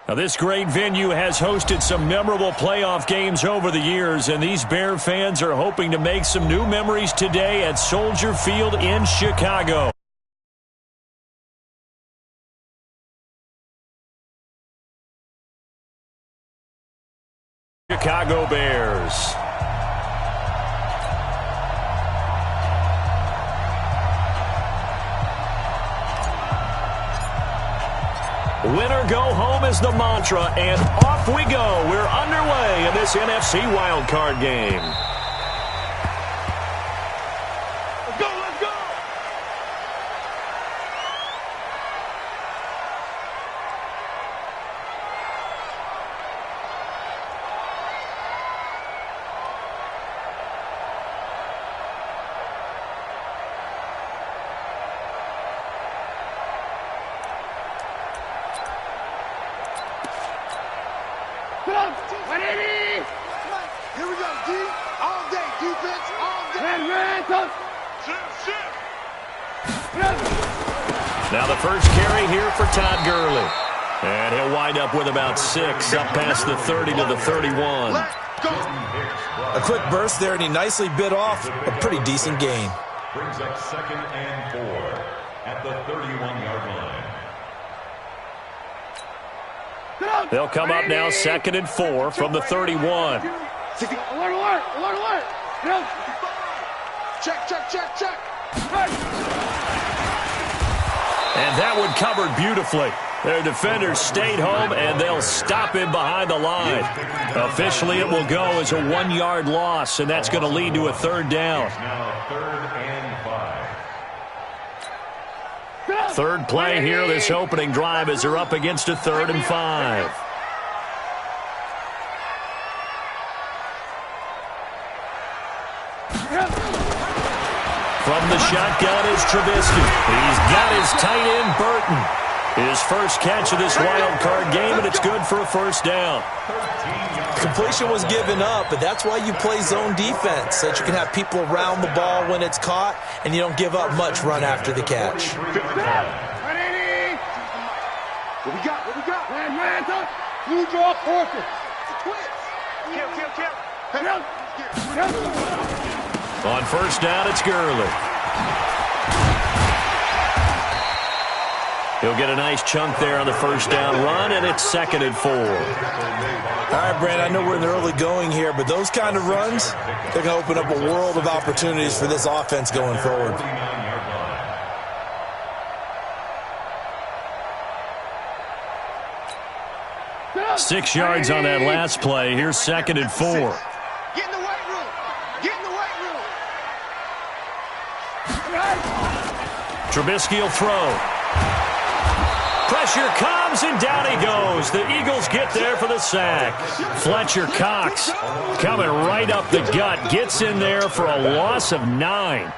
Now, this great venue has hosted some memorable playoff games over the years, and these Bear fans are hoping to make some new memories today at Soldier Field in Chicago. Chicago Bears. Winner go home is the mantra, and off we go. We're underway in this NFC wildcard game. Let's go, let's go! Here we go, D. All day, defense, all day. Now the first carry here for Todd Gurley. And he'll wind up with about 6, up past the 30 to the 31. A quick burst there, and he nicely bit off a pretty decent gain. Brings up 2nd and 4 at the 31-yard line. They'll come up now 2nd and 4 from the 31. Alert! Check. And that one covered beautifully. Their defenders stayed home, and they'll stop him behind the line. Officially, it will go as a 1-yard loss, and that's going to lead to a 3rd down. Now 3rd and 5. Third play here, this opening drive, as they're up against a 3rd and 5. From the shotgun is Trubisky. He's got his tight end, Burton. His first catch of this wild card game, and it's good for a 1st down. Completion was given up, but that's why you play zone defense, so that you can have people around the ball when it's caught, and you don't give up much run after the catch. What we got? Blue draw forces. Kill. On 1st down, it's Gurley. He'll get a nice chunk there on the 1st down run, and it's 2nd and 4. All right, Brand, I know we're in the early going here, but those kind of runs, they're going to open up a world of opportunities for this offense going forward. 6 yards on that last play. Here's 2nd and 4. Get in the weight room. Trubisky will throw. Pressure comes, and down he goes. The Eagles get there for the sack. Fletcher Cox coming right up the gut. Gets in there for a loss of 9.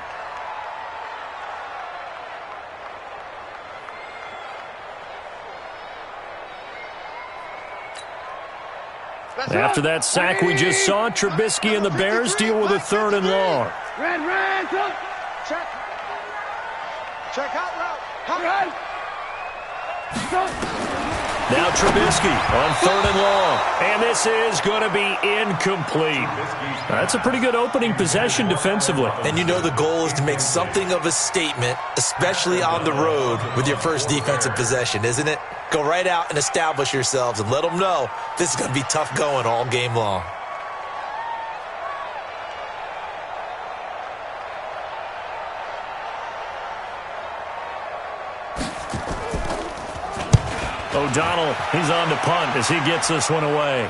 After that sack we just saw, Trubisky and the Bears deal with a 3rd and long. Check out route. Now Trubisky on 3rd and long. And this is going to be incomplete. That's a pretty good opening possession defensively. And you know the goal is to make something of a statement, especially on the road with your first defensive possession, isn't it? Go right out and establish yourselves and let them know this is going to be tough going all game long. O'Donnell, he's on to punt as he gets this one away.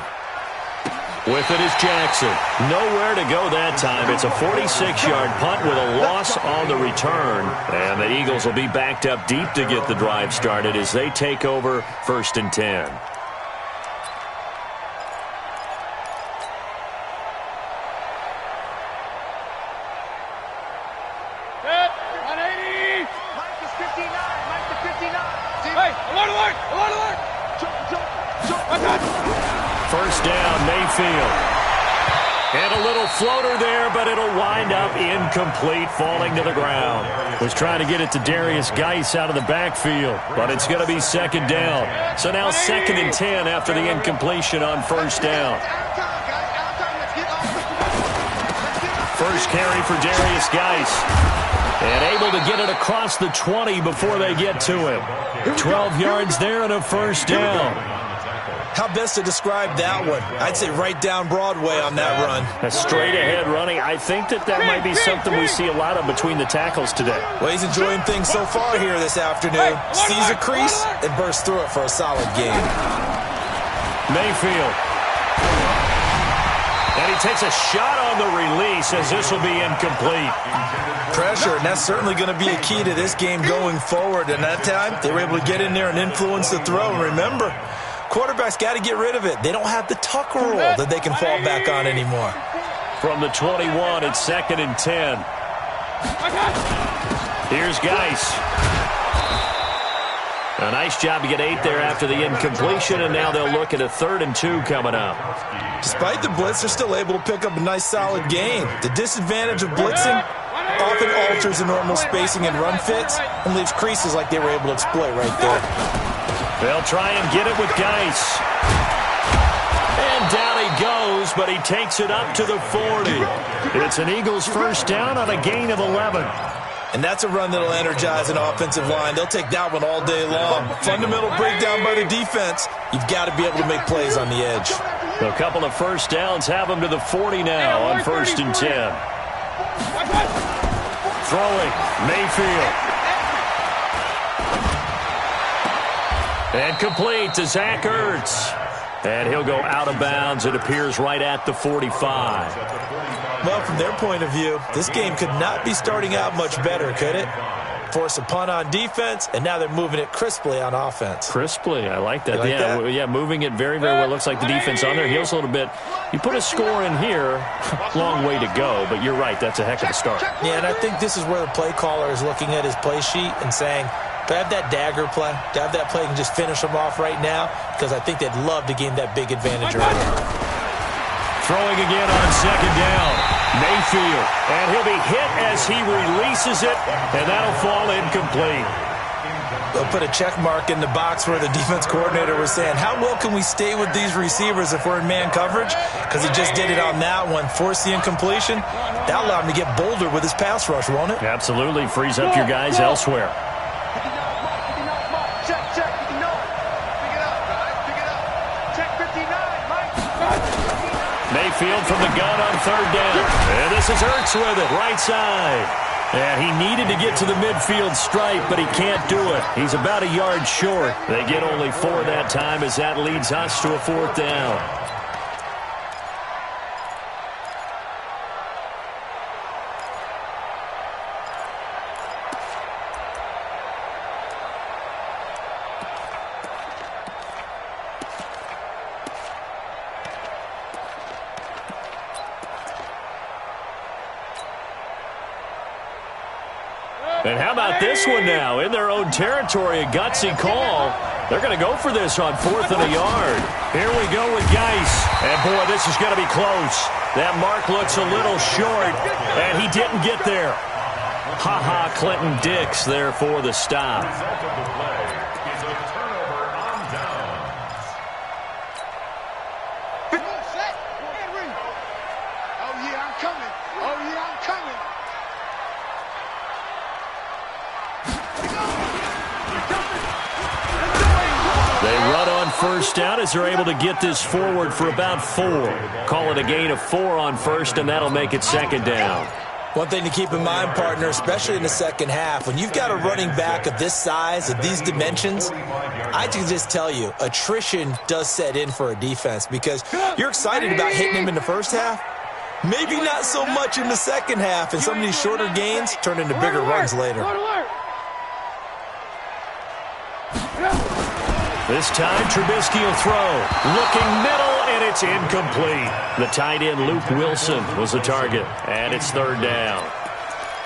With it is Jackson. Nowhere to go that time. It's a 46-yard punt with a loss on the return. And the Eagles will be backed up deep to get the drive started as they take over 1st and 10. First down, Mayfield. And a little floater there, but it'll wind up incomplete, falling to the ground. Was trying to get it to Darius Geis out of the backfield, but it's going to be second down. So now 2nd and 10 after the incompletion on first down. First carry for Darius Geis. And able to get it across the 20 before they get to him. 12 yards there and a first down. How best to describe that one? I'd say right down Broadway on that run. A straight-ahead running. I think that might be something we see a lot of between the tackles today. Well, he's enjoying things so far here this afternoon. Sees a crease and bursts through it for a solid gain. Mayfield. And he takes a shot on the release as this will be incomplete. Pressure, and that's certainly going to be a key to this game going forward. And that time, they were able to get in there and influence the throw. And remember, quarterbacks got to get rid of it. They don't have the tuck rule that they can fall back on anymore. From the 21, it's 2nd and 10. Here's Geis. A nice job to get 8 there after the incompletion, and now they'll look at a 3rd and 2 coming up. Despite the blitz, they're still able to pick up a nice solid gain. The disadvantage of blitzing often alters the normal spacing and run fits and leaves creases like they were able to exploit right there. They'll try and get it with Geis. And down he goes, but he takes it up to the 40. It's an Eagles first down on a gain of 11. And that's a run that'll energize an offensive line. They'll take that one all day long. Fundamental breakdown by the defense. You've got to be able to make plays on the edge. A couple of first downs have them to the 40 now on 1st and 10. Throwing, Mayfield. And complete to Zach Ertz. And he'll go out of bounds, it appears, right at the 45. Well, from their point of view, this game could not be starting out much better, could it? Force a punt on defense, and now they're moving it crisply on offense. Crisply, I like that. You like that? Yeah, moving it very, very well. Looks like the defense on their heels a little bit. You put a score in here, long way to go, but you're right, that's a heck of a start. Yeah, and I think this is where the play caller is looking at his play sheet and saying, do I have that dagger play? Do I have that play and just finish them off right now? Because I think they'd love to gain that big advantage early. Throwing again on second down. Mayfield. And he'll be hit as he releases it, and that'll fall incomplete. They'll put a check mark in the box where the defense coordinator was saying, how well can we stay with these receivers if we're in man coverage? Because he just did it on that one, forced the incompletion. That'll allow him to get bolder with his pass rush, won't it? Absolutely. Frees up your guys elsewhere. Mayfield from the gun on 3rd down. And this is Ertz with it, right side. And he needed to get to the midfield stripe, but he can't do it. He's about a yard short. They get only 4 that time as that leads us to a 4th down. And how about this one now? In their own territory, a gutsy call. They're going to go for this on 4th and a yard. Here we go with Geis. And, boy, this is going to be close. That mark looks a little short, and he didn't get there. Ha-ha, Clinton Dix there for the stop. First down as they're able to get this forward for about 4. Call it a gain of 4 on first, and that'll make it 2nd down. One thing to keep in mind, partner, especially in the second half, when you've got a running back of this size, of these dimensions, I can just tell you, attrition does set in for a defense because you're excited about hitting him in the first half. Maybe not so much in the second half, and some of these shorter gains turn into bigger runs later. This time, Trubisky will throw. Looking middle, and it's incomplete. The tight end, Luke Wilson, was the target, and it's 3rd down.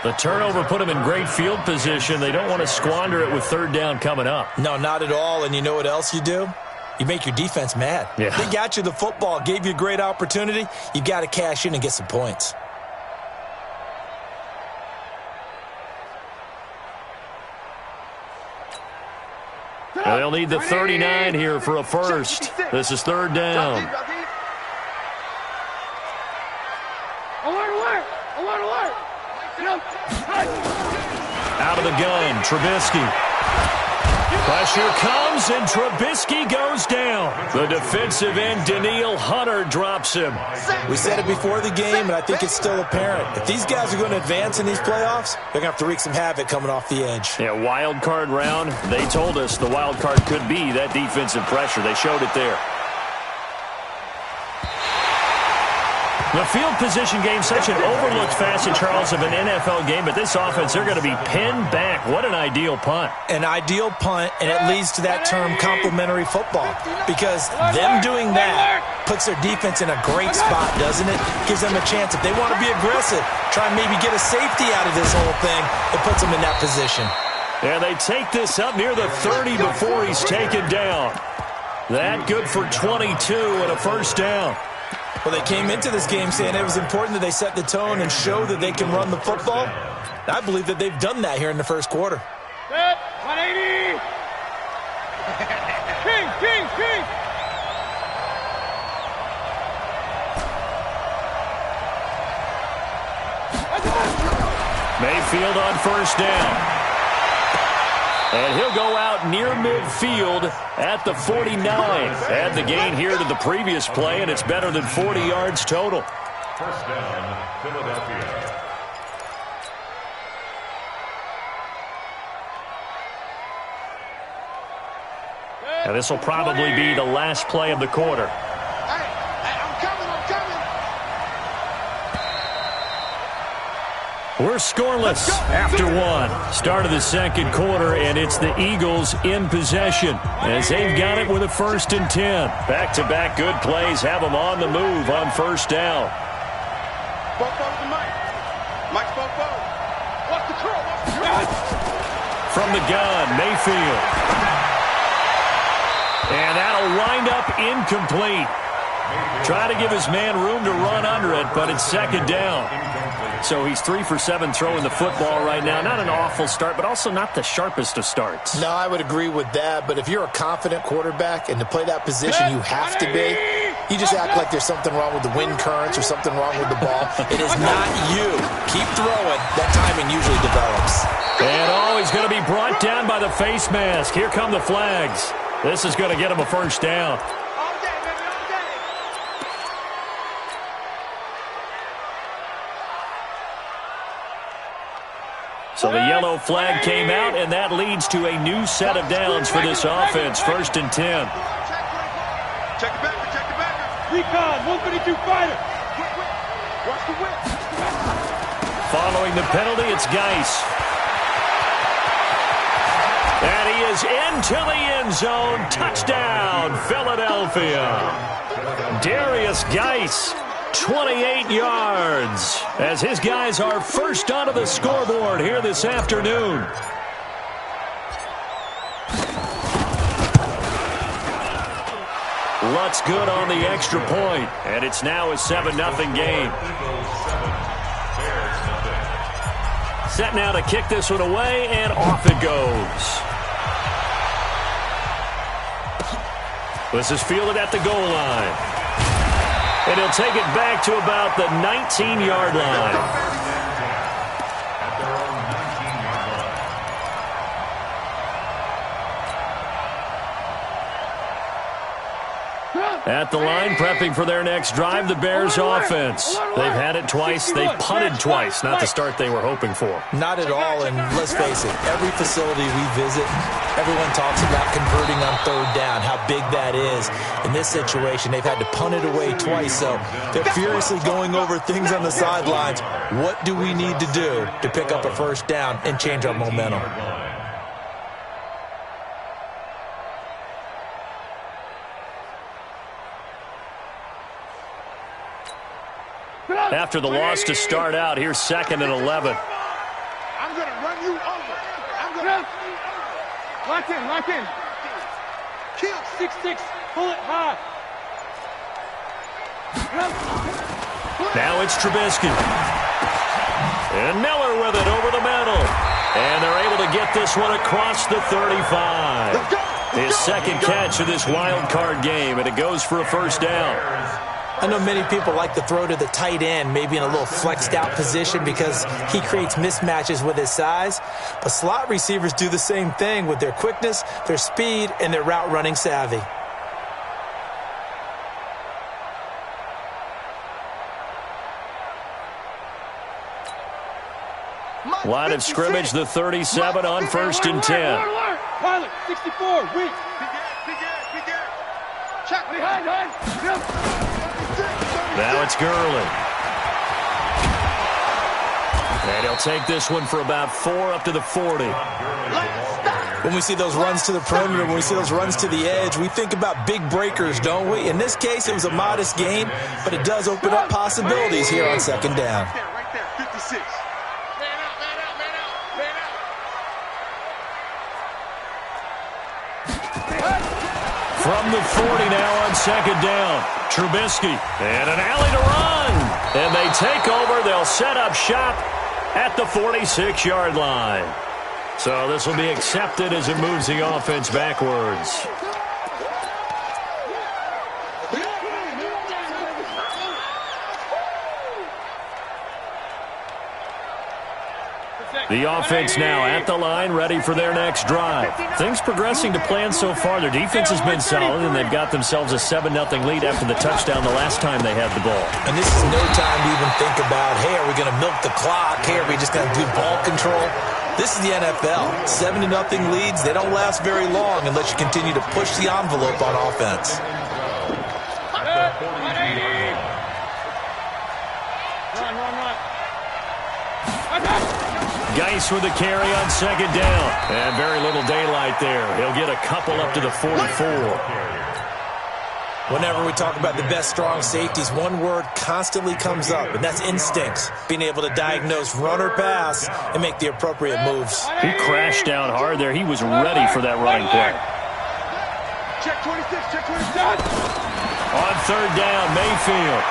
The turnover put them in great field position. They don't want to squander it with 3rd down coming up. No, not at all, and you know what else you do? You make your defense mad. Yeah. They got you the football, gave you a great opportunity. You got to cash in and get some points. They'll need the 39 here for a first. This is third down. Out of the gun, Trubisky. Pressure comes, and Trubisky goes down. The defensive end, Danielle Hunter, drops him. We said it before the game, and I think it's still apparent. If these guys are going to advance in these playoffs, they're going to have to wreak some havoc coming off the edge. Yeah, wild card round. They told us the wild card could be that defensive pressure. They showed it there. The field position game, such an overlooked facet, Charles, of an NFL game, but this offense, they're going to be pinned back. What an ideal punt. An ideal punt, and it leads to that term complementary football, because them doing that puts their defense in a great spot, doesn't it? Gives them a chance. If they want to be aggressive, try and maybe get a safety out of this whole thing, it puts them in that position. And they take this up near the 30 before he's taken down. That good for 22 and a first down. Well, they came into this game saying it was important that they set the tone and show that they can run the football. I believe that they've done that here in the first quarter. Set, 180. King. Mayfield on first down. And he'll go out near midfield at the 49. Add the gain here to the previous play, and it's better than 40 yards total. First down, Philadelphia. Now this will probably be the last play of the quarter. Hey, I'm coming. We're scoreless after one. Start of the second quarter, and it's the Eagles in possession as they've got it with a 1st and 10. Back-to-back good plays have them on the move on first down. From the gun, Mayfield. And that'll wind up incomplete. Try to give his man room to run under it, but it's second down. So he's 3 for 7 throwing the football right now. Not an awful start, but also not the sharpest of starts. No, I would agree with that. But if you're a confident quarterback and to play that position you have to be, you just act like there's something wrong with the wind currents or something wrong with the ball. It is not you. Keep throwing. That timing usually develops. And he's going to be brought down by the face mask. Here come the flags. This is going to get him a first down. So the yellow flag came out, and that leads to a new set of downs for this offense. 1st and 10. Check the backer. Recon, 132 fighter. Watch the whip. Following the penalty, it's Geis. And he is into the end zone. Touchdown, Philadelphia. Darius Geis, 28 yards, as his guys are first onto the scoreboard here this afternoon. Lutz good on the extra point, and it's now a 7-0 game. Set now to kick this one away, and off it goes. This is fielded at the goal line. And he'll take it back to about the 19-yard line. At the line, prepping for their next drive, the Bears offense. They've had it twice. They've punted twice. Not the start they were hoping for. Not at all, and let's face it, every facility we visit, everyone talks about converting on third down, how big that is. In this situation, they've had to punt it away twice, so they're furiously going over things on the sidelines. What do we need to do to pick up a first down and change our momentum? After the loss to start out, here's 2nd and 11. I'm going to run you over. Lock in. Kill. 6-6. Pull it high. Now it's Trubisky. And Miller with it over the middle. And they're able to get this one across the 35. His second catch of this wild card game, and it goes for a first down. I know many people like to throw to the tight end, maybe in a little flexed out position because he creates mismatches with his size. But slot receivers do the same thing with their quickness, their speed, and their route running savvy. Line of scrimmage, the 37 on 1st and 10. Pilot, 64, weak. Check behind. Now it's Gurley. And he'll take this one for about 4 up to the 40. When we see those runs to the perimeter, when we see those runs to the edge, we think about big breakers, don't we? In this case, it was a modest gain, but it does open up possibilities here on second down. Right there, 56. From the 40 now on second down. Trubisky and an alley to run. And they take over. They'll set up shop at the 46-yard line. So this will be accepted as it moves the offense backwards. The offense now at the line, ready for their next drive. Things progressing to plan so far. Their defense has been solid, and they've got themselves a 7-0 lead after the touchdown the last time they had the ball. And this is no time to even think about, hey, are we going to milk the clock? Hey, are we just going to do ball control? This is the NFL. 7-0 leads, they don't last very long unless you continue to push the envelope on offense. Geis with the carry on second down. And very little daylight there. He'll get a couple up to the 44. Whenever we talk about the best strong safeties, one word constantly comes up, and that's instincts. Being able to diagnose run or pass and make the appropriate moves. He crashed down hard there. He was ready for that running play. Check 26, check 26. On third down, Mayfield.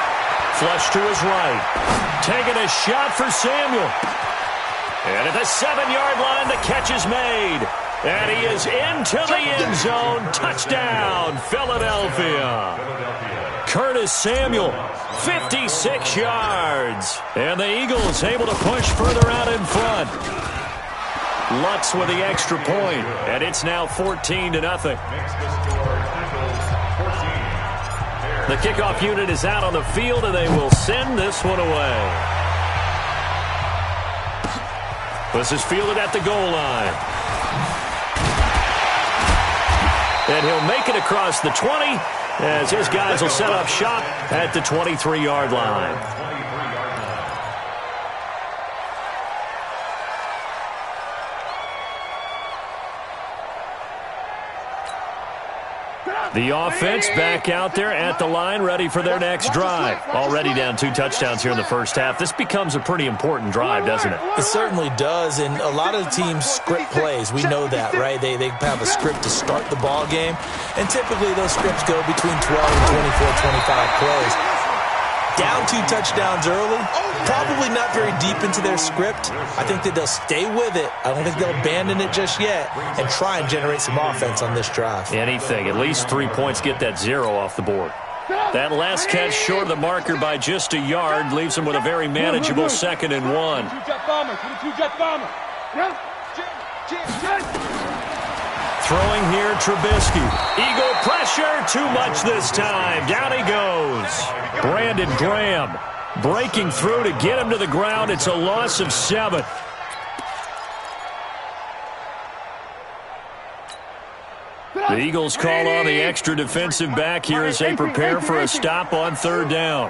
Flush to his right. Taking a shot for Samuel. And at the 7-yard line, the catch is made. And he is into the end zone. Touchdown, Philadelphia. Curtis Samuel, 56 yards. And the Eagles able to push further out in front. Lutz with the extra point. And it's now 14-0. The kickoff unit is out on the field, and they will send this one away. This is fielded at the goal line. And he'll make it across the 20 as his guys will set up shop at the 23-yard line. The offense back out there at the line, ready for their next drive. Already down 2 touchdowns here in the first half. This becomes a pretty important drive, doesn't it? It certainly does, and a lot of the teams script plays. We know that, right? They have a script to start the ball game, and typically those scripts go between 12 and 24, 25 plays. Down 2 touchdowns early, probably not very deep into their script. I think that they'll stay with it. I don't think they'll abandon it just yet and try and generate some offense on this drive. Anything. At least 3 points, get that 0 off the board. That last catch short of the marker by just a yard leaves them with a very manageable 2nd and 1. Throwing here, Trubisky. Eagle pressure, too much this time. Down he goes. Brandon Graham breaking through to get him to the ground. It's a loss of 7. The Eagles call on the extra defensive back here as they prepare for a stop on third down.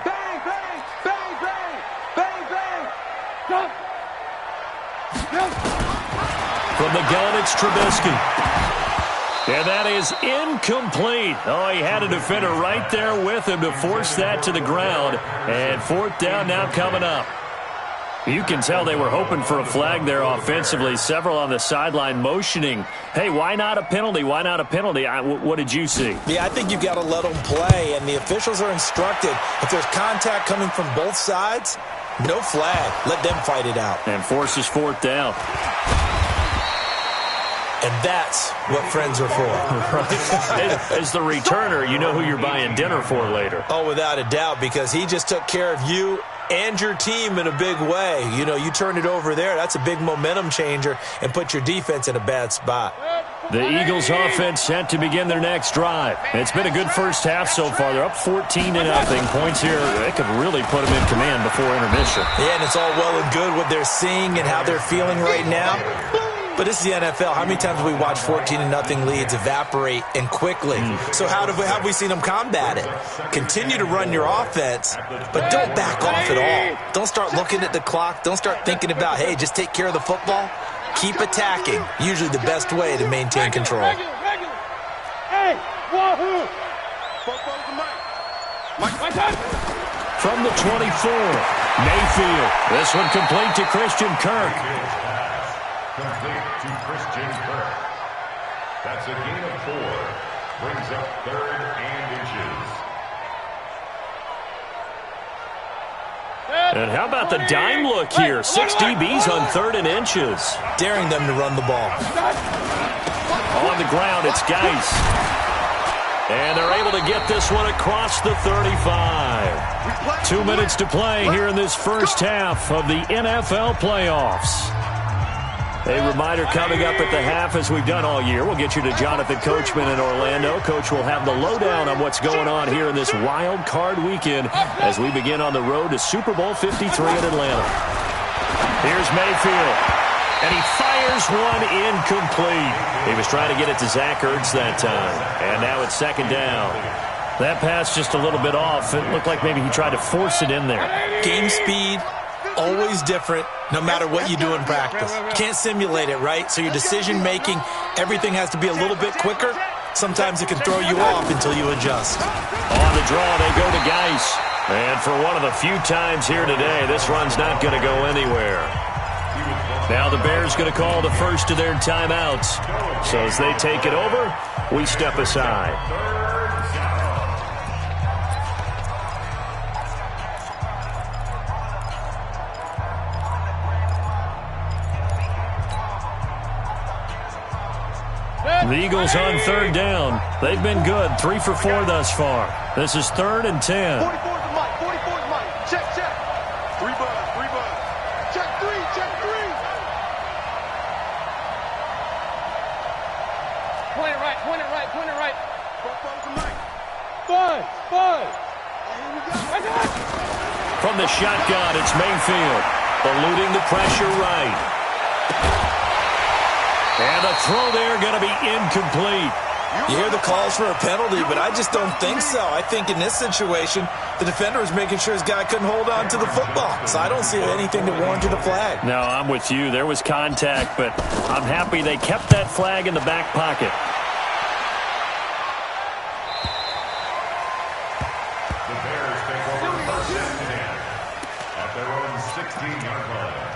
From the gun, it's Trubisky. And that is incomplete. Oh, he had a defender right there with him to force that to the ground. And fourth down now coming up. You can tell they were hoping for a flag there offensively. Several on the sideline motioning, hey, why not a penalty? Why not a penalty? What did you see? Yeah, I think you've got to let them play, and the officials are instructed. If there's contact coming from both sides, no flag. Let them fight it out. And forces fourth down. And that's what friends are for. Right. As the returner, you know who you're buying dinner for later. Oh, without a doubt, because he just took care of you and your team in a big way. You know, you turn it over there, that's a big momentum changer and put your defense in a bad spot. The Eagles offense set to begin their next drive. It's been a good first half so far. They're up 14-0. Points here, they could really put them in command before intermission. Yeah, and it's all well and good what they're seeing and how they're feeling right now. But this is the NFL. How many times have we watched 14-0 leads evaporate and quickly? So how have we seen them combat it? Continue to run your offense, but don't back off at all. Don't start looking at the clock. Don't start thinking about, hey, just take care of the football. Keep attacking. Usually the best way to maintain control. Hey, wahoo! From the 24, Mayfield. This one complete to Christian Kirk. Complete to Christian Kirk. That's a gain of 4. Brings up 3rd and inches. And how about the dime look here? 6 DBs on 3rd and inches. Daring them to run the ball. On the ground, it's Geis. And they're able to get this one across the 35. 2 minutes to play here in this first half of the NFL playoffs. A reminder coming up at the half, as we've done all year. We'll get you to Jonathan Coachman in Orlando. Coach will have the lowdown on what's going on here in this wild card weekend as we begin on the road to Super Bowl 53 in Atlanta. Here's Mayfield, and he fires one incomplete. He was trying to get it to Zach Ertz that time, and now it's 2nd down. That pass just a little bit off. It looked like maybe he tried to force it in there. Game speed, always different, no matter what you do in practice. Can't simulate it, right? So your decision-making, everything has to be a little bit quicker. Sometimes it can throw you off until you adjust. On the draw, they go to Geis. And for one of the few times here today, this run's not going to go anywhere. Now the Bears going to call the first of their timeouts. So as they take it over, we step aside. The Eagles on 3rd down. They've been good, 3 for 4 thus far. This is 3rd and 10. 44's the mic. 44's the mic. Check, check. 3 buzz, 3 buzz. Check 3, check 3. Point it right, point it right, point it right. 44's the mic. Buzz, buzz. Here we go. From the shotgun, it's Mayfield. Eluding the pressure right. And the throw there going to be incomplete. You hear the calls for a penalty, but I just don't think so. I think in this situation, the defender was making sure his guy couldn't hold on to the football. So I don't see anything that warranted a flag. No, I'm with you. There was contact, but I'm happy they kept that flag in the back pocket. The Bears take over 1st and 10 at their own 16-yard line.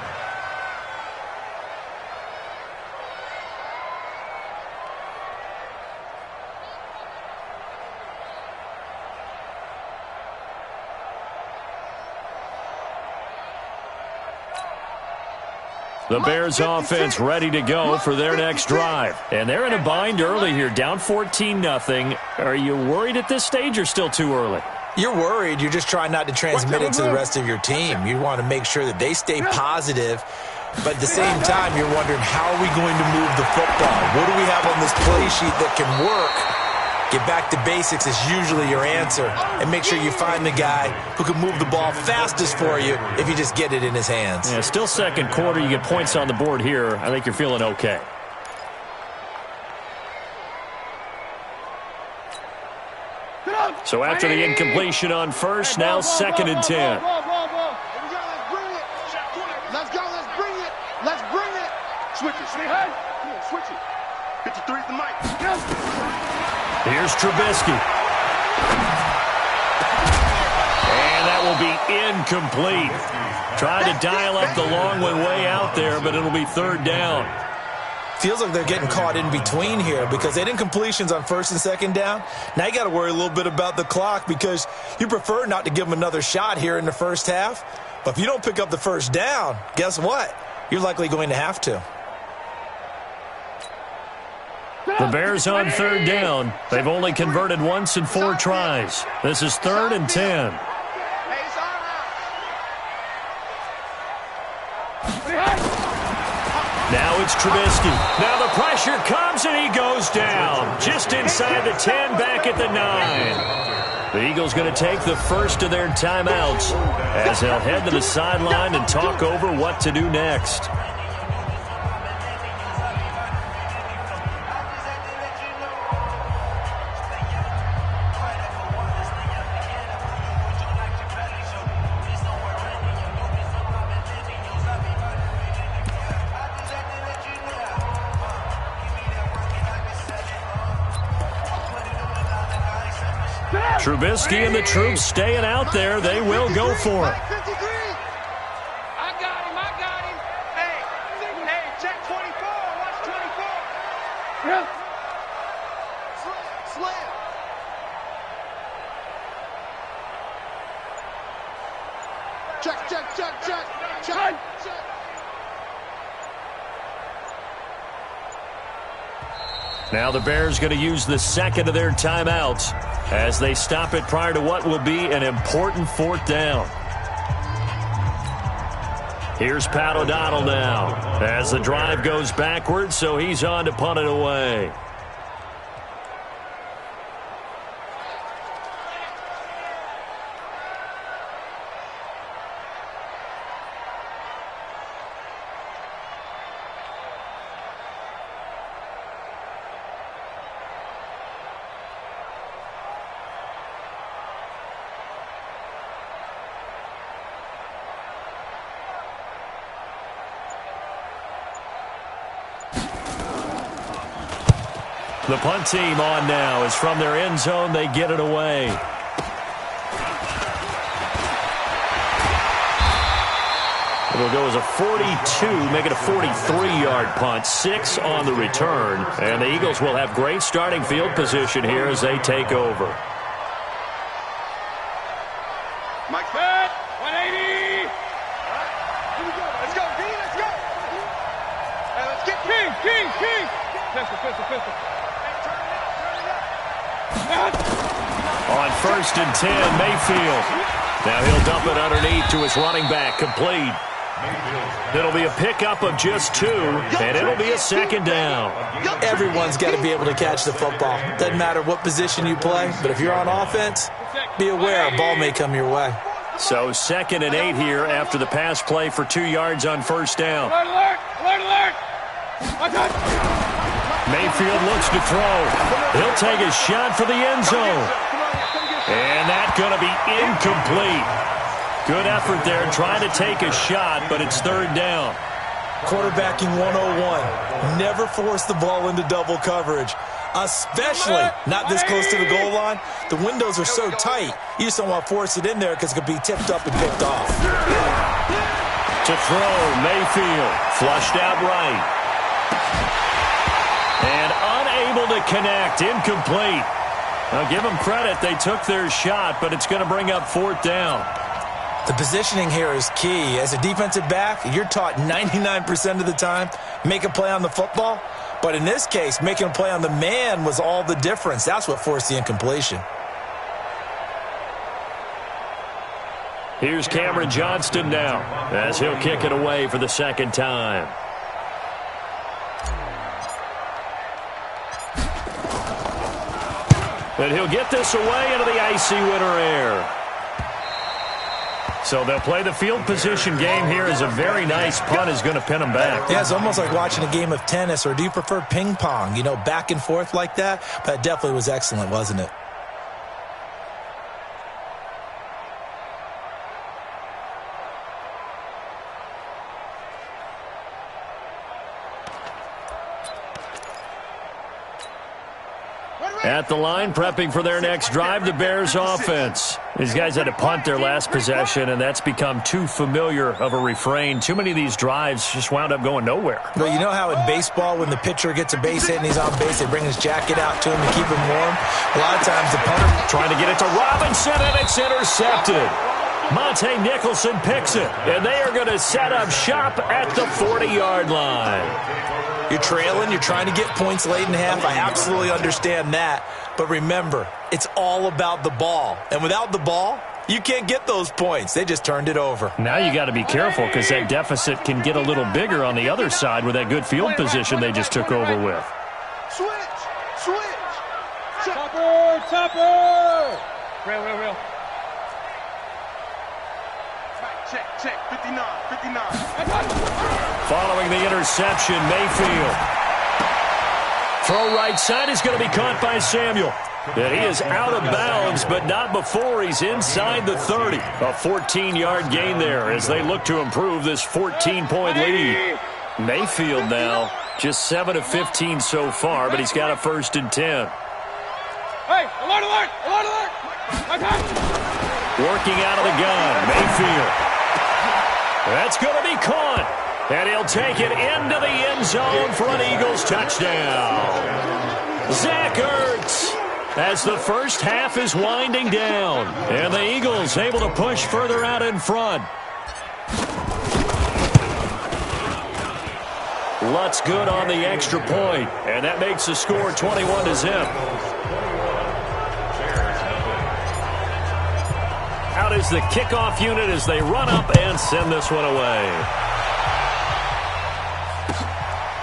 The Bears offense ready to go for their next drive. And they're in a bind early here, down 14-0. Are you worried at this stage or still too early? You're worried. You're just trying not to transmit it to the rest of your team. You want to make sure that they stay positive. But at the same time, you're wondering, how are we going to move the football? What do we have on this play sheet that can work? Get back to basics is usually your answer. And make sure you find the guy who can move the ball fastest for you if you just get it in his hands. Yeah, still 2nd quarter. You get points on the board here. I think you're feeling okay. So after the incompletion on first, now 2nd and 10. Here we go. Let's bring it. Let's go. Let's bring it. Let's bring it. Switch it. Switch it. 53's the mic. Here's Trubisky. And that will be incomplete. Tried to dial up the long one way out there, but it'll be third down. Feels like they're getting caught in between here because they didn't completions on first and second down. Now you got to worry a little bit about the clock because you prefer not to give them another shot here in the first half. But if you don't pick up the first down, guess what? You're likely going to have to. The Bears on third down. They've only converted once in 4 tries. This is 3rd and 10. Now it's Trubisky. Now the pressure comes and he goes down. Just inside the 10, back at the 9. The Eagles going to take the first of their timeouts as they'll head to the sideline and talk over what to do next. Trubisky and the troops staying out there. They will go for it. I got him. Hey, check 24. Watch 24. Slam. Check. Now the Bears going to use the second of their timeouts as they stop it prior to what will be an important 4th down. Here's Pat O'Donnell now as the drive goes backwards, so he's on to punt it away. The punt team on now is from their end zone. They get it away. It'll go as a 42, make it a 43-yard punt, 6 on the return. And the Eagles will have great starting field position here as they take over. Mike, 180. Here we go. Let's go, D. Let's go. Hey, let's get King. Pistol. On 1st and 10, Mayfield. Now he'll dump it underneath to his running back, complete. It'll be a pickup of just 2, and it'll be a 2nd down. Everyone's got to be able to catch the football. Doesn't matter what position you play, but if you're on offense, be aware a ball may come your way. So 2nd and 8 here after the pass play for 2 yards on 1st down. Alert! Mayfield looks to throw. He'll take a shot for the end zone. And that's going to be incomplete. Good effort there trying to take a shot, but it's 3rd down. Quarterbacking 101. Never force the ball into double coverage, especially not this close to the goal line. The windows are so tight, you just don't want to force it in there because it could be tipped up and picked off. To throw, Mayfield flushed out right. And unable to connect, incomplete. Now give them credit, they took their shot, but it's going to bring up 4th down. The positioning here is key. As a defensive back, you're taught 99% of the time, make a play on the football. But in this case, making a play on the man was all the difference. That's what forced the incompletion. Here's Cameron Johnston now as he'll kick it away for the 2nd time. And he'll get this away into the icy winter air. So they'll play the field position game here as a very nice punt is going to pin them back. Yeah, it's almost like watching a game of tennis, or do you prefer ping pong? You know, back and forth like that? But it definitely was excellent, wasn't it? At the line, prepping for their next drive, the Bears offense. These guys had to punt their last possession, and that's become too familiar of a refrain. Too many of these drives just wound up going nowhere. Well, you know how in baseball, when the pitcher gets a base hit and he's on base, they bring his jacket out to him to keep him warm? A lot of times the punter trying to get it to Robinson, and it's intercepted. Monte Nicholson picks it, and they are going to set up shop at the 40-yard line. You're trailing. You're trying to get points late in half. I absolutely understand that. But remember, it's all about the ball. And without the ball, you can't get those points. They just turned it over. Now you got to be careful because that deficit can get a little bigger on the other side with that good field position they just took over with. Switch. Topper. Real. Check. 59. Following the interception, Mayfield. Throw right side is going to be caught by Samuel. And he is out of bounds, but not before he's inside the 30. A 14-yard gain there as they look to improve this 14-point lead. Mayfield now just 7 of 15 so far, but he's got a 1st and 10. Hey, alert! Okay. Working out of the gun, Mayfield. That's going to be caught. And he'll take it into the end zone for an Eagles touchdown. Zach Ertz as the first half is winding down. And the Eagles able to push further out in front. Lutz good on the extra point. And that makes the score 21-0. Out is the kickoff unit as they run up and send this one away.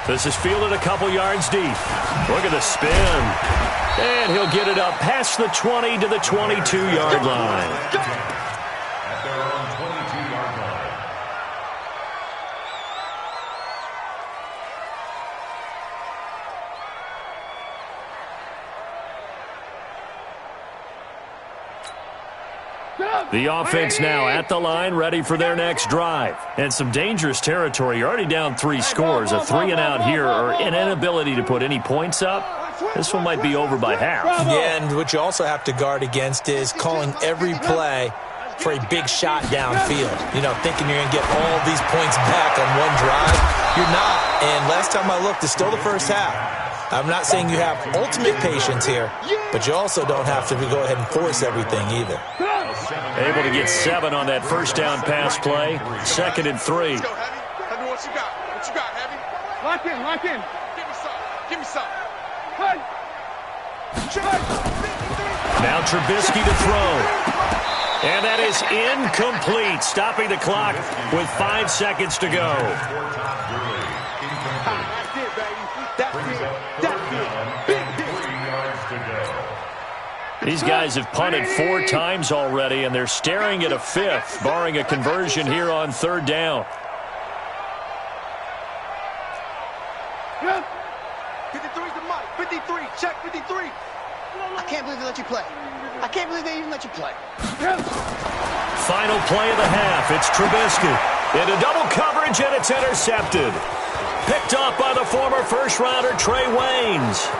This is fielded a couple yards deep. Look at the spin. And he'll get it up past the 20 to the 22-yard line. At their own 22-yard line. The offense now at the line, ready for their next drive. And some dangerous territory. You're already down 3 scores. A 3-and-out here or an inability to put any points up. This one might be over by half. Yeah, and what you also have to guard against is calling every play for a big shot downfield. You know, thinking you're going to get all these points back on one drive. You're not. And last time I looked, it's still the first half. I'm not saying you have ultimate patience here, but you also don't have to go ahead and force everything either. Able to get 7 on that first down pass play. 2nd and 3. Let's go, Heavy. Heavy, what you got, Heavy? Lock in. Give me some. Hey. Now Trubisky to throw. And that is incomplete, stopping the clock with 5 seconds to go. That's it, baby. That's it. Big hit. 3 yards to go. These guys have punted 4 times already, and they're staring at a 5th, barring a conversion here on 3rd down. 53's the mic. 53. Check 53. I can't believe they let you play. I can't believe they even let you play. Final play of the half. It's Trubisky. Into double coverage, and it's intercepted. Picked off by the former first-rounder Trey Waynes.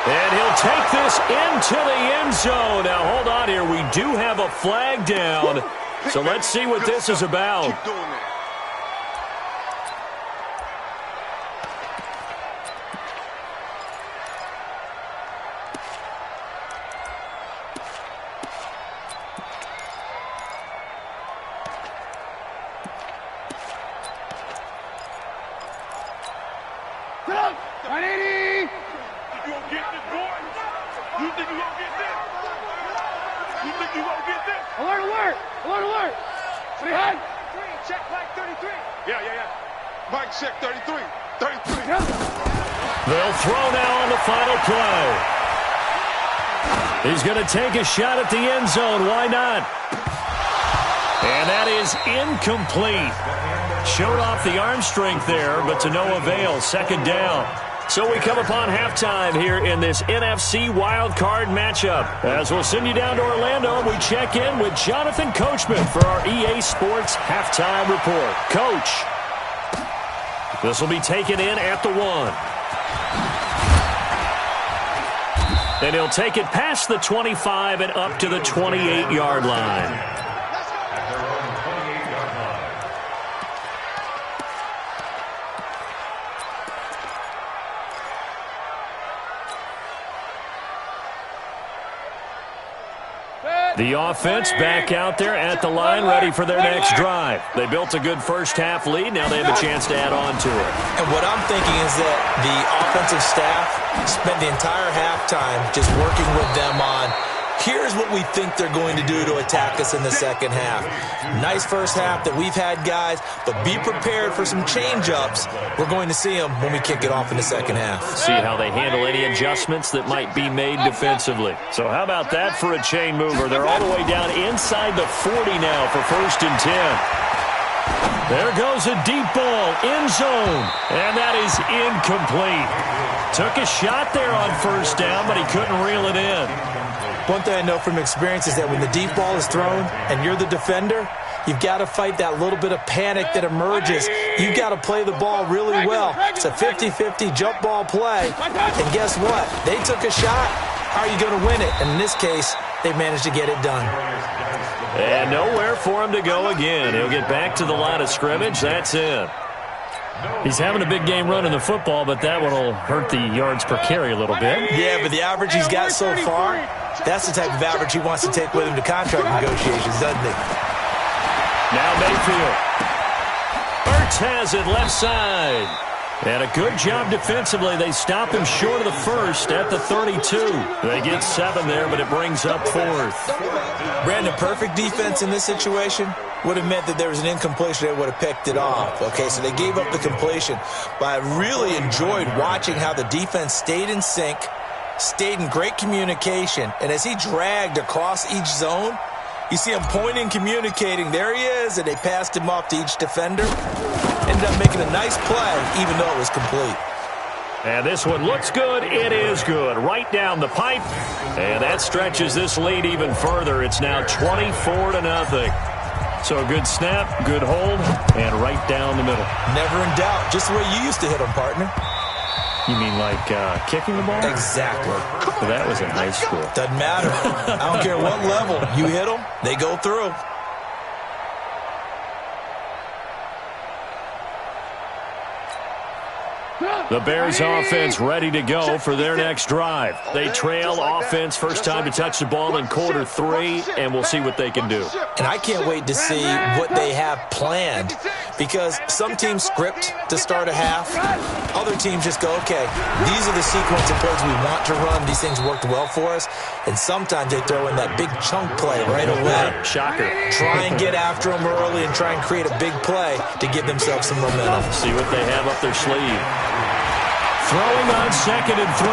And he'll take this into the end zone. Now, hold on here. We do have a flag down. So let's see what this is about. Keep doing that. Alert! Behind! Check like 33. Yeah. Mike, check 33. 33. They'll throw now on the final play. He's going to take a shot at the end zone. Why not? And that is incomplete. Showed off the arm strength there, but to no avail. 2nd down. So we come upon halftime here in this NFC wildcard matchup. As we'll send you down to Orlando, we check in with Jonathan Coachman for our EA Sports Halftime Report. Coach, this will be taken in at the 1. And he'll take it past the 25 and up to the 28-yard line. The offense back out there at the line, ready for their next drive. They built a good first-half lead. Now they have a chance to add on to it. And what I'm thinking is that the offensive staff spent the entire halftime just working with them on, here's what we think they're going to do to attack us in the second half. Nice first half that we've had, guys, but be prepared for some change-ups. We're going to see them when we kick it off in the second half. See how they handle any adjustments that might be made defensively. So how about that for a chain mover? They're all the way down inside the 40 now for 1st and 10. There goes a deep ball, end zone, and that is incomplete. Took a shot there on 1st down, but he couldn't reel it in. One thing I know from experience is that when the deep ball is thrown and you're the defender, you've got to fight that little bit of panic that emerges. You've got to play the ball really well. It's a 50-50 jump ball play. And guess what? They took a shot. How are you going to win it? And in this case, they managed to get it done. And nowhere for him to go again. He'll get back to the line of scrimmage. That's it. He's having a big game running the football, but that one will hurt the yards per carry a little bit. Yeah, but the average he's got so far, that's the type of average he wants to take with him to contract negotiations, doesn't he? Now Mayfield. Ertz has it left side. And a good job defensively. They stop him short of the first at the 32. They get 7 there, but it brings up 4th. Brandon, perfect defense in this situation would have meant that there was an incompletion. They would have picked it off. Okay, so they gave up the completion. But I really enjoyed watching how the defense stayed in sync, stayed in great communication. And as he dragged across each zone, you see him pointing, communicating. There he is, and they passed him off to each defender. Ended up making a nice play, even though it was complete. And this one looks good. It is good. Right down the pipe. And that stretches this lead even further. It's now 24-0. So a good snap, good hold, and right down the middle. Never in doubt. Just the way you used to hit them, partner. You mean like kicking the ball? Exactly. Well, that was in high school. Doesn't matter. I don't care what level. You hit them, they go through. The Bears offense ready to go for their next drive. They trail offense, first time to touch the ball in quarter 3, and we'll see what they can do. And I can't wait to see what they have planned, because some teams script to start a half. Other teams just go, okay, these are the sequence of plays we want to run. These things worked well for us. And sometimes they throw in that big chunk play right away. Shocker. Try and get after them early and try and create a big play to give themselves some momentum. See what they have up their sleeve. Throwing on 2nd and 3.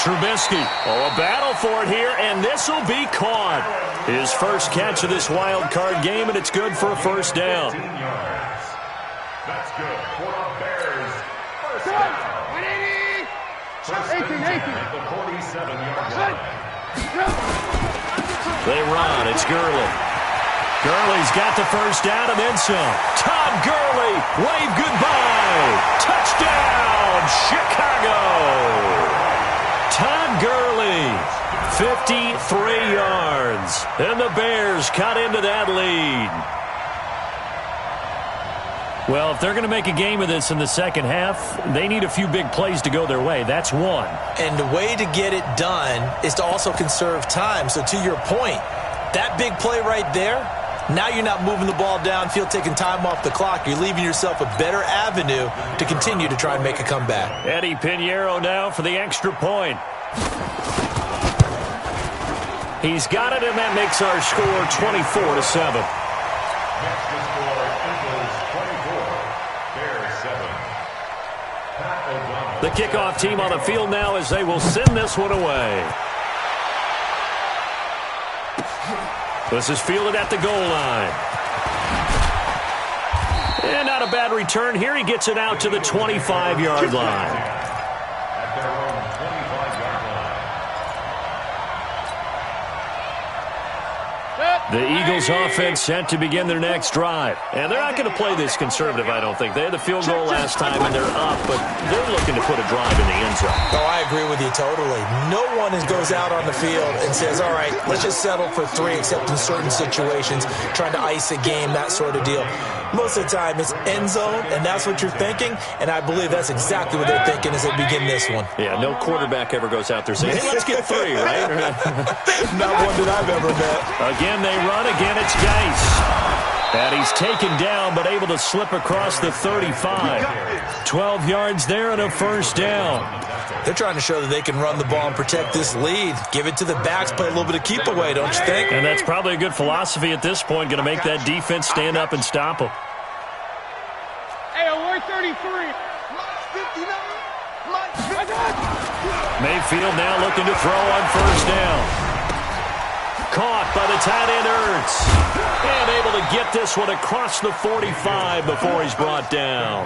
Trubisky. Oh, a battle for it here, and this will be caught. His first catch of this wild card game, and it's good for a first down. That's good for the Bears. First down. 18. At the 47-yard line. They run. It's Gurley. Gurley's got the first down and then some. Todd Gurley, wave goodbye. Touchdown, Chicago. Todd Gurley, 53 yards. And the Bears cut into that lead. Well, if they're going to make a game of this in the second half, they need a few big plays to go their way. That's one. And the way to get it done is to also conserve time. So to your point, that big play right there, now you're not moving the ball downfield, taking time off the clock. You're leaving yourself a better avenue to continue to try and make a comeback. Eddie Pinheiro now for the extra point. He's got it, and that makes our score 24-7. Next to score Eagles 24, Bears 7. The kickoff team on the field now as they will send this one away. This is fielded at the goal line. And not a bad return here. He gets it out to the 25-yard line. At their own 25-yard line. Set. The Eagles offense set to begin their next drive. And they're not going to play this conservative, I don't think. They had the field goal last time, and they're up, but they're looking to put a drive in the end zone. Oh, I agree with you totally. No one goes out on the field and says, all right, let's just settle for 3, except in certain situations, trying to ice a game, that sort of deal. Most of the time, it's end zone, and that's what you're thinking, and I believe that's exactly what they're thinking as they begin this one. Yeah, no quarterback ever goes out there saying, hey, let's get 3, right? Not one that I've ever met. Again, they run. Again, it's Geis. And he's taken down, but able to slip across the 35. 12 yards there and a first down. They're trying to show that they can run the ball and protect this lead. Give it to the backs, play a little bit of keep away, don't you think? And that's probably a good philosophy at this point, going to make that defense stand up and stop them. Hey, alert 33. Mayfield now looking to throw on first down. Caught by the tight end Ertz. And able to get this one across the 45 before he's brought down.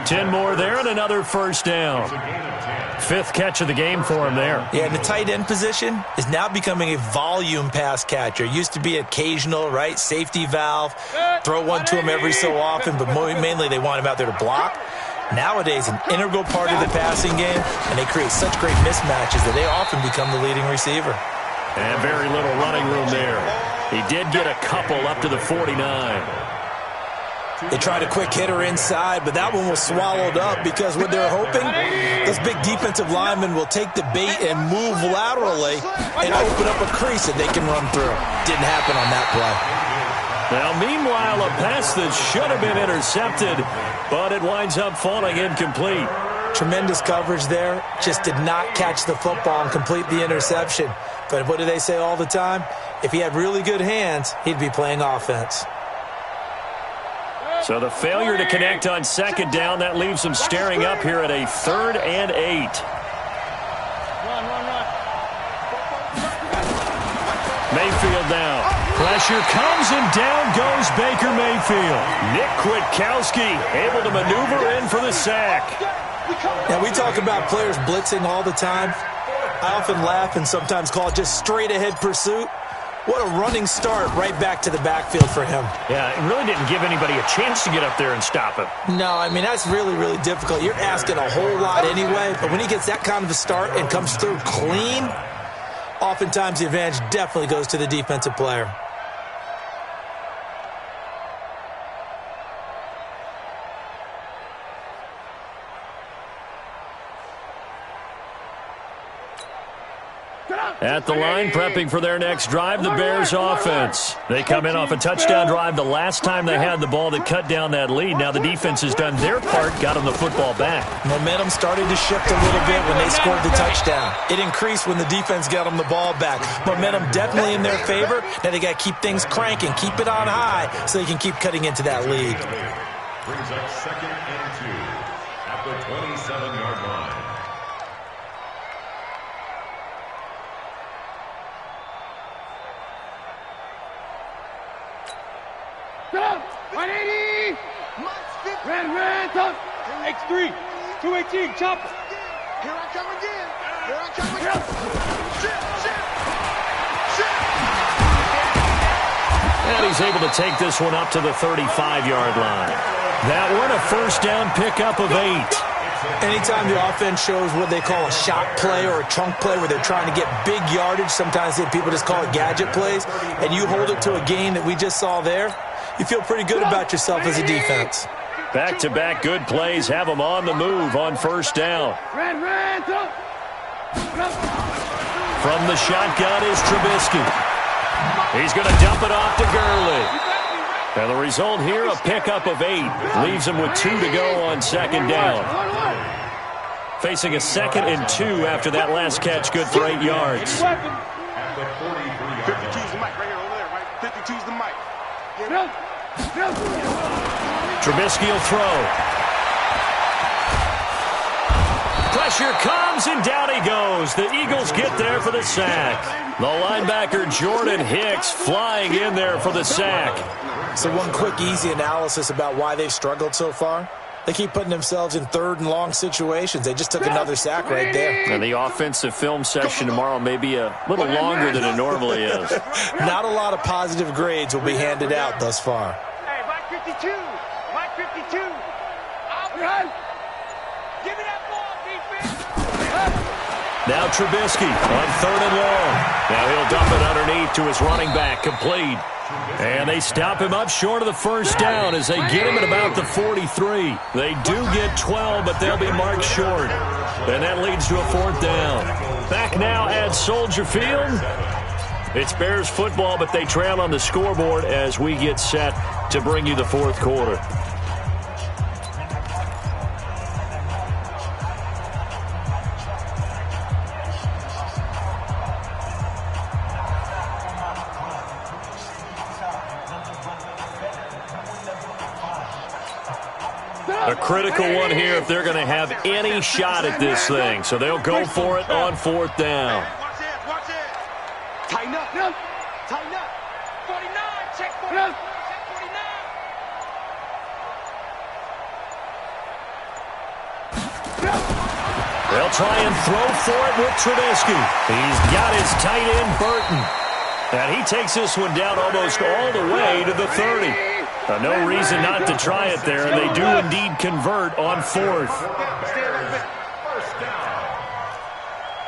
10 more there and another first down. 5th catch of the game for him there. Yeah, and the tight end position is now becoming a volume pass catcher. Used to be occasional, right? Safety valve. Throw one to him every so often, but mainly they want him out there to block. Nowadays, an integral part of the passing game, and they create such great mismatches that they often become the leading receiver. And very little running room there. He did get a couple up to the 49. They tried a quick hitter inside, but that one was swallowed up because what they're hoping, those big defensive linemen will take the bait and move laterally and open up a crease that they can run through. Didn't happen on that play. Now, meanwhile, a pass that should have been intercepted, but it winds up falling incomplete. Tremendous coverage there. Just did not catch the football and complete the interception. But what do they say all the time? If he had really good hands, he'd be playing offense. So the failure to connect on second down, that leaves them staring up here at a 3rd and 8. Run. Mayfield now. Pressure comes and down goes Baker Mayfield. Nick Kwiatkowski able to maneuver in for the sack. Now, we talk about players blitzing all the time. I often laugh and sometimes call it just straight-ahead pursuit. What a running start right back to the backfield for him. Yeah, it really didn't give anybody a chance to get up there and stop him. No, I mean, that's really, really difficult. You're asking a whole lot anyway, but when he gets that kind of a start and comes through clean, oftentimes the advantage definitely goes to the defensive player. At the line, prepping for their next drive, the Bears offense. They come in off a touchdown drive the last time they had the ball that cut down that lead. Now the defense has done their part, got them the football back. Momentum started to shift a little bit when they scored the touchdown. It increased when the defense got them the ball back. Momentum definitely in their favor. Now they got to keep things cranking, keep it on high so they can keep cutting into that lead. Brings up 2nd and 2 at the 27-yard line. Stop! 180! Red, top! X3, 218, chopper! Here I come again! And he's able to take this one up to the 35-yard line. That one a first down pickup of 8. Anytime the offense shows what they call a shot play or a chunk play where they're trying to get big yardage, sometimes people just call it gadget plays, and you hold it to a gain that we just saw there, you feel pretty good about yourself as a defense. Back-to-back good plays have them on the move on first down. Red, top! From the shotgun is Trubisky. He's going to dump it off to Gurley. And the result here, a pickup of 8. Leaves him with 2 to go on second down. Facing a 2nd and 2 after that last catch, good for 8 yards. At the 43-yard 52's the mic right here over there, right? 52's the mic. Trubisky will throw. Pressure comes, and down he goes. The Eagles get there for the sack. The linebacker, Jordan Hicks, flying in there for the sack. So one quick, easy analysis about why they've struggled so far. They keep putting themselves in third and long situations. They just took another sack right there. And the offensive film session tomorrow may be a little longer than it normally is. Not a lot of positive grades will be handed out thus far. Hey, Mike 52. Mike 52. Give me that ball, defense. Now Trubisky on 3rd and long. Now he'll dump it underneath to his running back, complete. And they stop him up short of the first down as they get him at about the 43. They do get 12, but they'll be marked short. And that leads to a 4th down. Back now at Soldier Field. It's Bears football, but they trail on the scoreboard as we get set to bring you the 4th quarter. A critical one here if they're going to have any shot at this thing. So they'll go for it on 4th down. Watch it, watch it. Tighten up. Tighten up. 49, check 49. Check 49. They'll try and throw for it with Trubisky. He's got his tight end, Burton. And he takes this one down almost all the way to the 30. No reason not to try it there, and they do indeed convert on 4th. First down.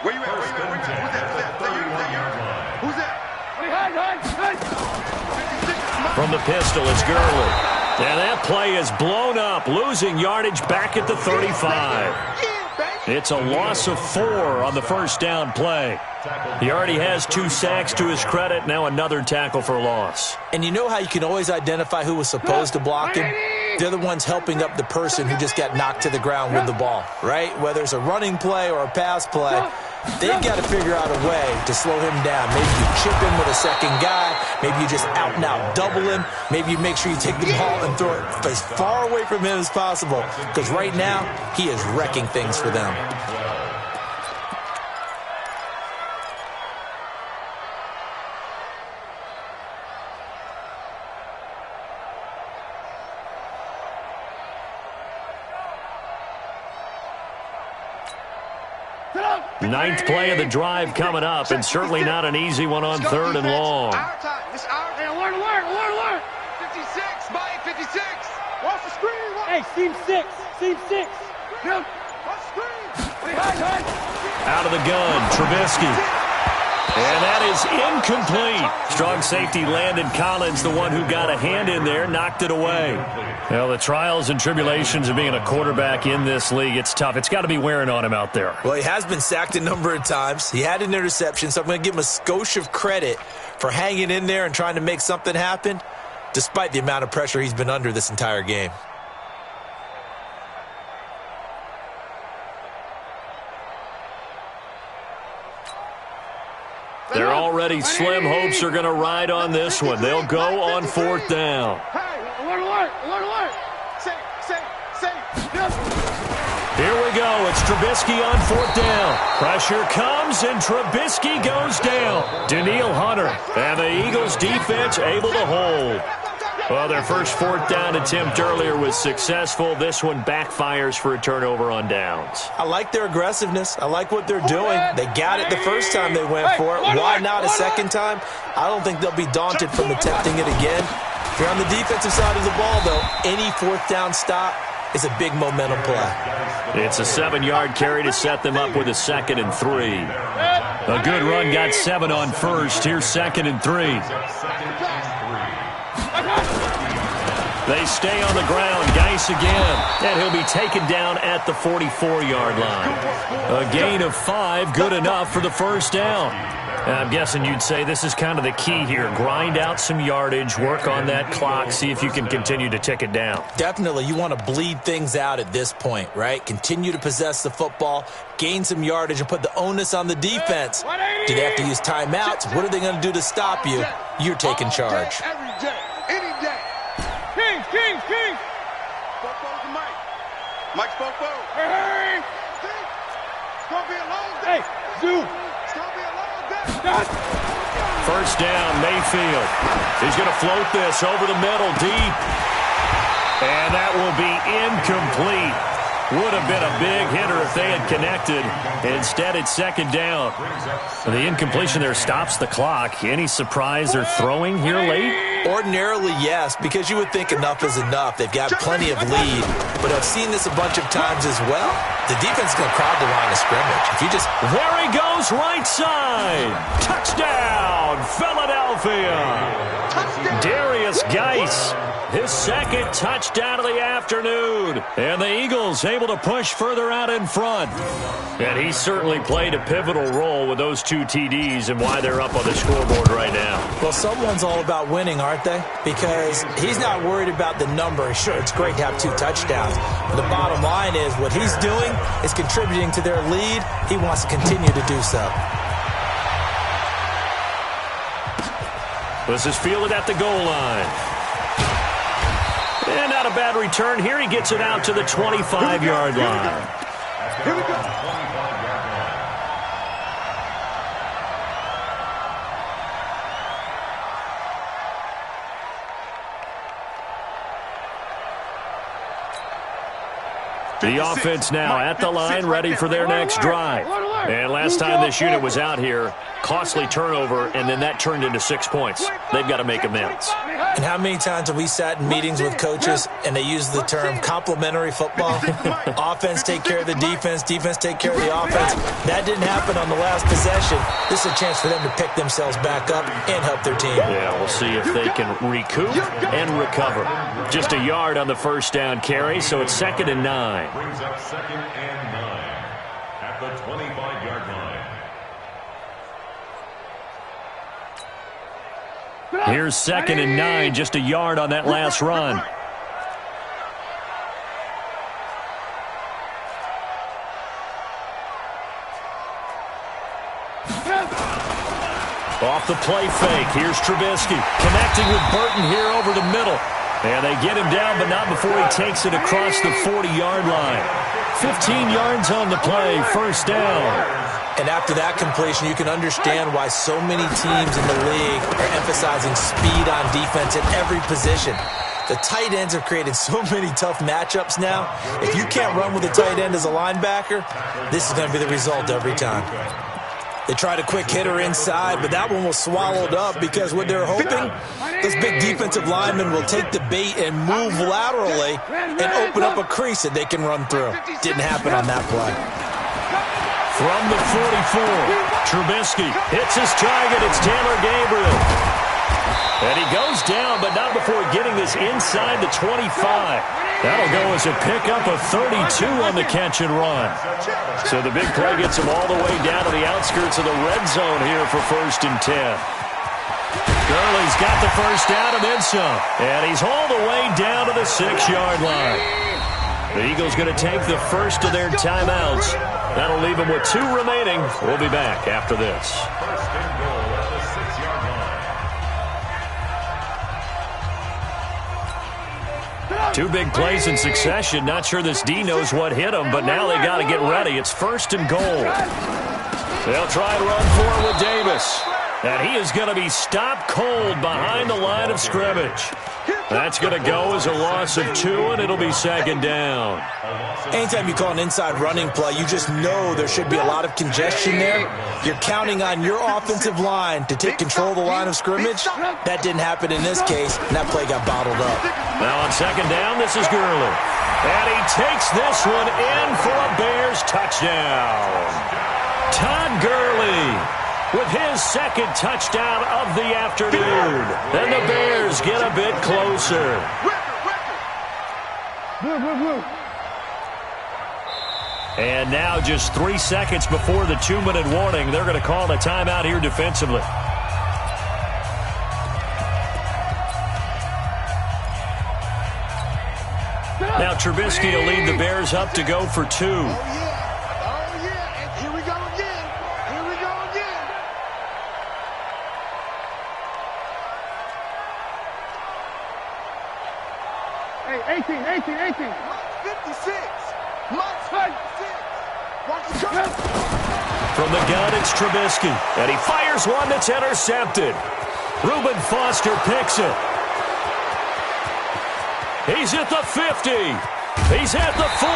Where you at? Who's that? From the pistol, it's Gurley. And that play is blown up, losing yardage back at the 35. It's a loss of 4 on the first down play. He already has 2 sacks to his credit, now another tackle for loss. And you know how you can always identify who was supposed to block him? They're the ones helping up the person who just got knocked to the ground with the ball, right? Whether it's a running play or a pass play, they've got to figure out a way to slow him down. Maybe you chip him with a second guy. Maybe you just out and out double him. Maybe you make sure you take the ball and throw it as far away from him as possible. Because right now, he is wrecking things for them. Ninth play of the drive coming up, and certainly not an easy one on 3rd and long. Our time. This our time. Alert. 56, Mike, 56. Watch the screen. Hey, seam 6. Seam 6. Watch the screen. Out of the gun, Trubisky. And that is incomplete. Strong safety Landon Collins, the one who got a hand in there, knocked it away. Well, the trials and tribulations of being a quarterback in this league, it's tough. It's got to be wearing on him out there. Well, he has been sacked a number of times. He had an interception, so I'm going to give him a skosh of credit for hanging in there and trying to make something happen, despite the amount of pressure he's been under this entire game. Their already slim hopes are going to ride on this one. They'll go on 4th down. Alert. Here we go. It's Trubisky on 4th down. Pressure comes, and Trubisky goes down. Danielle Hunter and the Eagles defense able to hold. Well, their first 4th down attempt earlier was successful. This one backfires for a turnover on downs. I like their aggressiveness. I like what they're doing. They got it the first time they went for it. Why not a second time? I don't think they'll be daunted from attempting it again. If you're on the defensive side of the ball, though, any 4th down stop is a big momentum play. It's a 7-yard carry to set them up with a 2nd and 3. A good run got 7 on first. Here's 2nd and 3. They stay on the ground. Geis again. And he'll be taken down at the 44-yard line. A gain of 5, good enough for the first down. And I'm guessing you'd say this is kind of the key here. Grind out some yardage, work on that clock, see if you can continue to tick it down. Definitely. You want to bleed things out at this point, right? Continue to possess the football, gain some yardage, and put the onus on the defense. Do they have to use timeouts? What are they going to do to stop you? You're taking charge. Every day, any day. King. Spoke to Mike. Mike spoke forward. Hey. It's going to be a long day. Hey, Zoo. It's going to be a long day. First down, Mayfield. He's going to float this over the middle, deep. And that will be incomplete. Would have been a big hitter if they had connected. Instead, it's second down. The incompletion there stops the clock. Any surprise they're throwing here late? Ordinarily, yes, because you would think enough is enough. They've got plenty of lead, but I've seen this a bunch of times as well. The defense is going to crowd the line of scrimmage. If you just... There he goes, right side. Touchdown, Philadelphia. Darius Geis, his second touchdown of the afternoon. And the Eagles able to push further out in front. And he certainly played a pivotal role with those 2 TDs and why they're up on the scoreboard right now. Well, someone's all about winning, aren't they? Because he's not worried about the number. Sure, it's great to have 2 touchdowns. But the bottom line is what he's doing is contributing to their lead. He wants to continue to do so. This is fielded at the goal line. And not a bad return here. He gets it out to the 25-yard line. Here we go. The offense now at the line, ready for their next drive. And last time this unit was out here, costly turnover, and then that turned into 6 points. They've got to make amends. And how many times have we sat in meetings with coaches and they use the term complementary football? Offense take care of the defense, defense take care of the offense. That didn't happen on the last possession. This is a chance for them to pick themselves back up and help their team. Yeah, we'll see if they can recoup and recover. Just a yard on the first down carry, so it's 2nd and 9. Brings up 2nd and 9 at the 25-yard line. Here's 2nd and 9, just a yard on that last run. Off the play fake, here's Trubisky connecting with Burton here over the middle. And they get him down, but not before he takes it across the 40-yard line. 15 yards on the play, first down. And after that completion, you can understand why so many teams in the league are emphasizing speed on defense at every position. The tight ends have created so many tough matchups now. If you can't run with a tight end as a linebacker, this is going to be the result every time. They tried a quick hitter inside, but that one was swallowed up because what they're hoping, this big defensive lineman will take the bait and move laterally and open up a crease that they can run through. Didn't happen on that play. From the 44, Trubisky hits his target. It's Taylor Gabriel. And he goes down, but not before getting this inside the 25. That'll go as a pickup of 32 on the catch and run. So the big play gets him all the way down to the outskirts of the red zone here for 1st and 10. Gurley's got the first down and then some. And he's all the way down to the 6-yard line. The Eagles going to take the first of their timeouts. That'll leave them with 2 remaining. We'll be back after this. 1st and goal at the 6-yard line. 2 big plays in succession. Not sure this D knows what hit him, but now they got to get ready. It's 1st and goal. They'll try and run for it with Davis. And he is going to be stopped cold behind the line of scrimmage. That's going to go as a loss of 2, and it'll be 2nd down. Anytime you call an inside running play, you just know there should be a lot of congestion there. You're counting on your offensive line to take control of the line of scrimmage. That didn't happen in this case, and that play got bottled up. Now on 2nd down, this is Gurley. And he takes this one in for a Bears touchdown. Todd Gurley with his 2nd touchdown of the afternoon. And the Bears get a bit closer. And now just 3 seconds before the 2-minute warning, they're going to call a timeout here defensively. Now Trubisky will lead the Bears up to go for 2. Oh, yeah. And here we go again. Here we go again. Hey, 18. 56. From the gun, it's Trubisky. And he fires one that's intercepted. Reuben Foster picks it. He's at the 50. He's at the 40.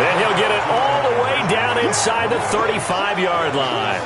And he'll get it all the way down inside the 35-yard line.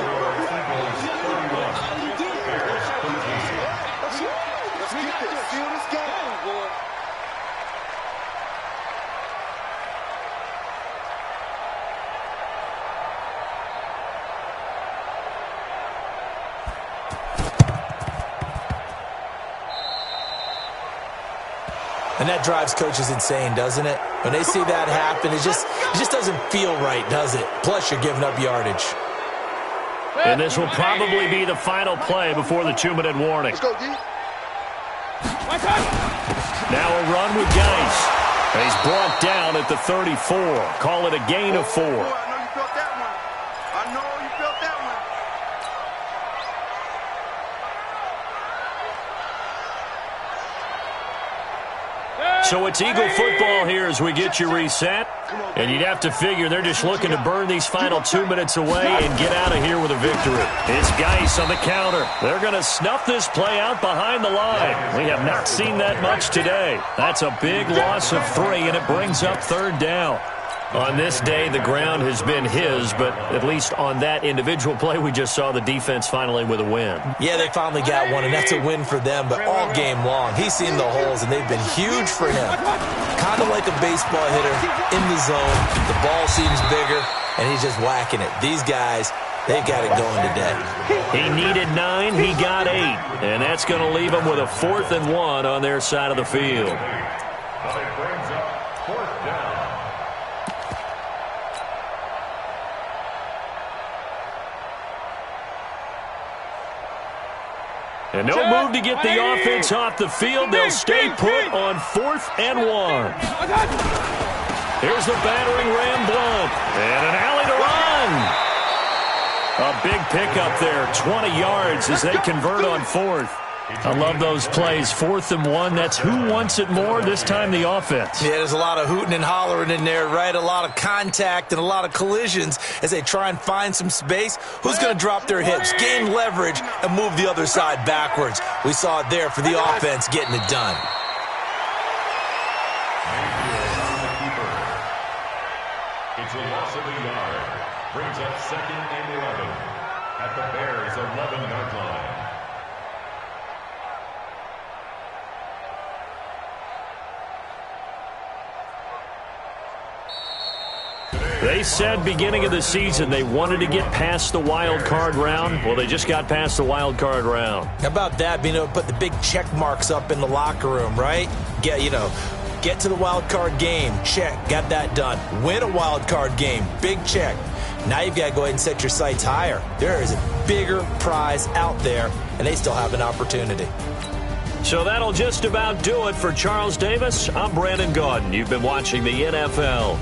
And that drives coaches insane, doesn't it? When they see that happen, it just doesn't feel right, does it? Plus, you're giving up yardage. And this will probably be the final play before the 2-minute warning. Let's go, D. Now a run with Geis. And he's brought down at the 34. Call it a gain of 4. I know you felt that one. I know you felt that one. So it's Eagle football here as we get you reset. And you'd have to figure they're just looking to burn these final 2 minutes away and get out of here with a victory. It's Geis on the counter. They're going to snuff this play out behind the line. We have not seen that much today. That's a big loss of 3, and it brings up 3rd down. On this day, the ground has been his, but at least on that individual play, we just saw the defense finally with a win. Yeah, they finally got one, and that's a win for them, but all game long, he's seen the holes, and they've been huge for him. Kind of like a baseball hitter in the zone. The ball seems bigger, and he's just whacking it. These guys, they've got it going today. He needed 9, he got 8, and that's going to leave him with a 4th and 1 on their side of the field. But it brings up 4th down. And no move to get the offense off the field. They'll stay put on 4th and 1. Here's the battering ram Blunt. And an alley to run. A big pickup there, 20 yards as they convert on 4th. I love those plays. 4th and 1, that's who wants it more, this time the offense. Yeah, there's a lot of hooting and hollering in there, right? A lot of contact and a lot of collisions as they try and find some space. Who's going to drop their hips, gain leverage, and move the other side backwards? We saw it there for the offense getting it done. It's a loss of a yard. Brings up 2nd and 11 at the Bears' 11-yard line. They said beginning of the season they wanted to get past the wild card round. Well, they just got past the wild card round. How about that, being able to put the big check marks up in the locker room, right? Get to the wild card game, check, got that done. Win a wild card game, big check. Now you've got to go ahead and set your sights higher. There is a bigger prize out there, and they still have an opportunity. So that'll just about do it for Charles Davis. I'm Brandon Gaudin. You've been watching the NFL